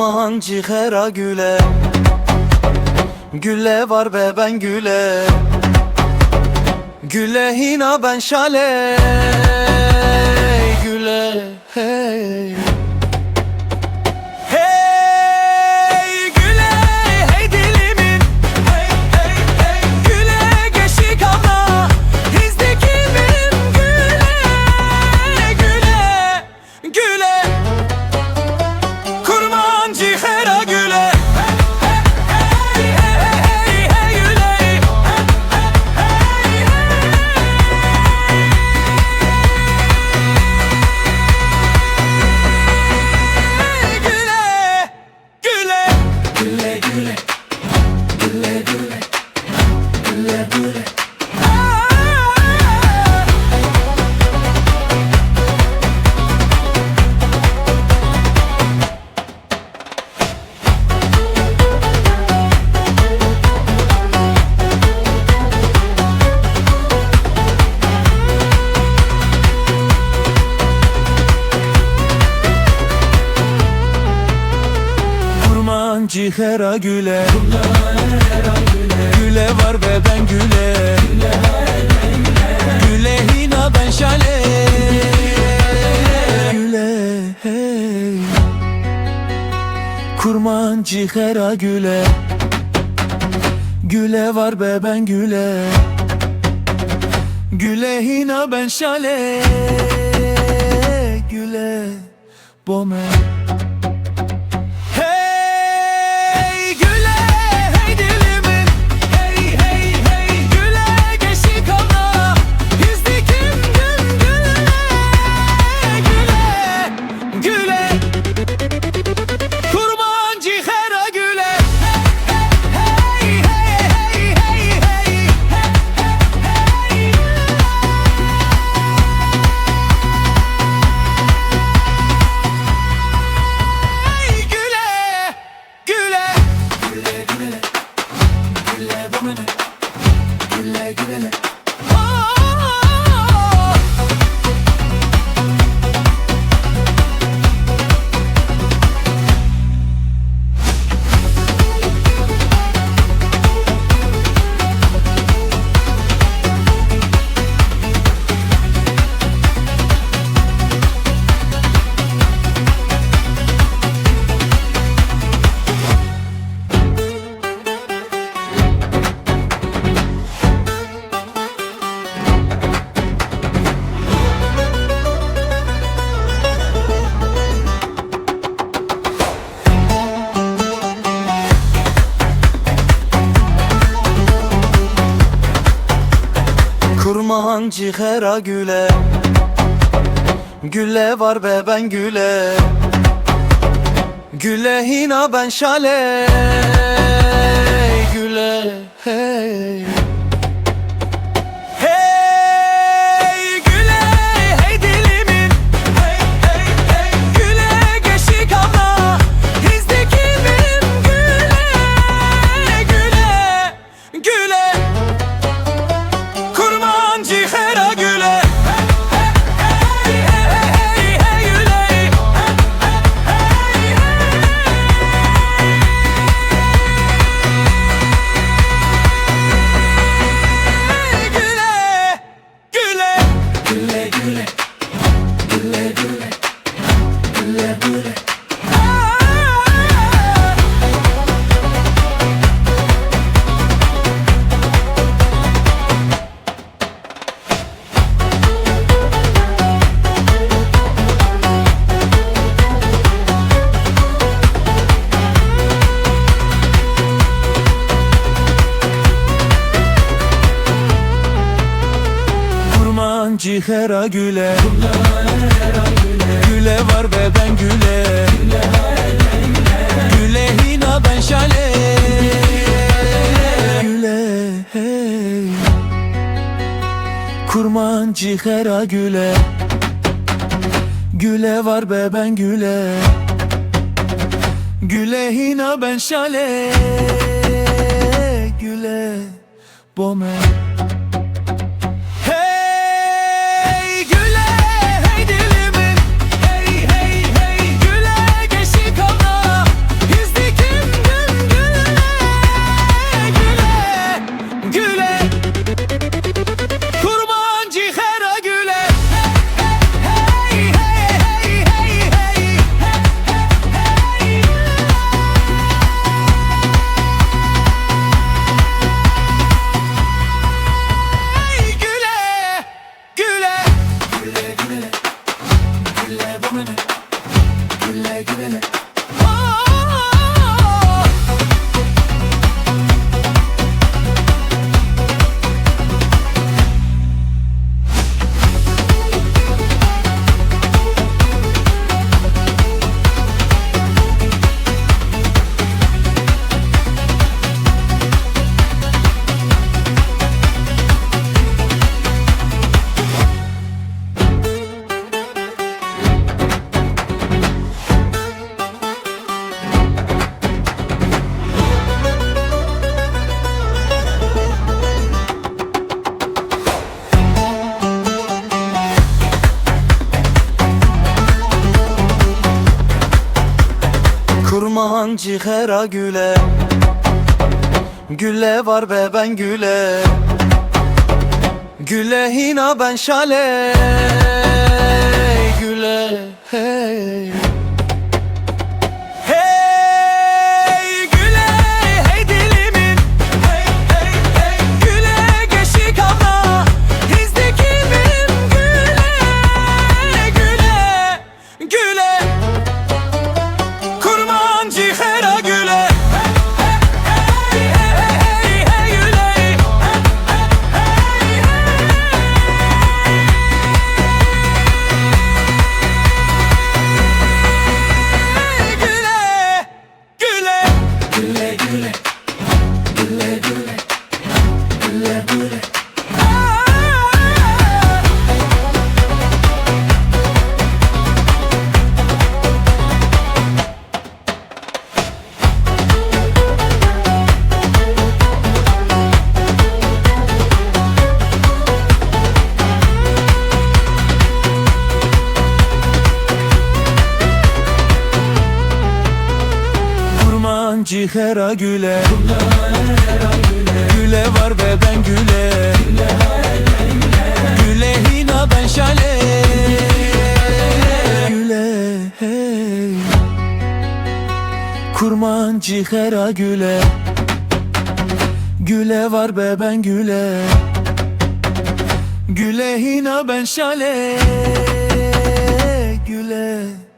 Kurman cihera güle, güle var be ben güle, güle hina ben şale, güle hey. Hey güle hey dilimin, hey hey hey güle geçik ana, hizdekimim güle, güle, güle. Kurman cihera güle, hey hey hey hey güle, hey hey hey güle, güle, güle, güle, güle, güle, güle, güle. Kurman cihera güle, güle var ve ben güle, güle hina ben şale, güle hey. Kurman cihera güle, güle var be ben güle, güle hina ben şale, güle bome. Hey güle hey dilimin, hey hey hey güle geçik ana, hizdikim gün güle, güle, güle. Kurman cihera güle, hey hey hey hey hey hey. Hey güle, güle, güle, güle, güle bumene, güle, güle. Kurman cihera güle, güle var be ben güle, güle hina ben şale, güle hey. Hey güle hey dilimin, hey hey hey güle geçik ana, hizdekimim güle, güle, güle. Kurman cihera güle, hey hey hey hey güle, hey hey güle, güle, güle, güle, güle, güle, güle, güle. Kurman cihera güle, güle var ve ben güle, güle hina ben şale, güle hey. Kurman cihera güle, güle var be ben güle, güle hina ben şale, güle bome. Hey güle hey dilimin, hey hey hey güle geçik ana, Kurmancı hera güle, güle var be ben güle, güle hina ben şale, güle hey. Hey güle hey dilimin, hey hey hey güle geçik abla, hizdekimim güle, güle, güle. Kurmancı hera güle, hey hey hey hey güle, hey hey hey güle, güle, güle güle, güle güle, güle güle. Kurmancı hera güle, güle var be ben güle, güle hina ben şale, güle hey. Kurmancı hera güle, güle var be ben güle, güle hina ben şale, güle.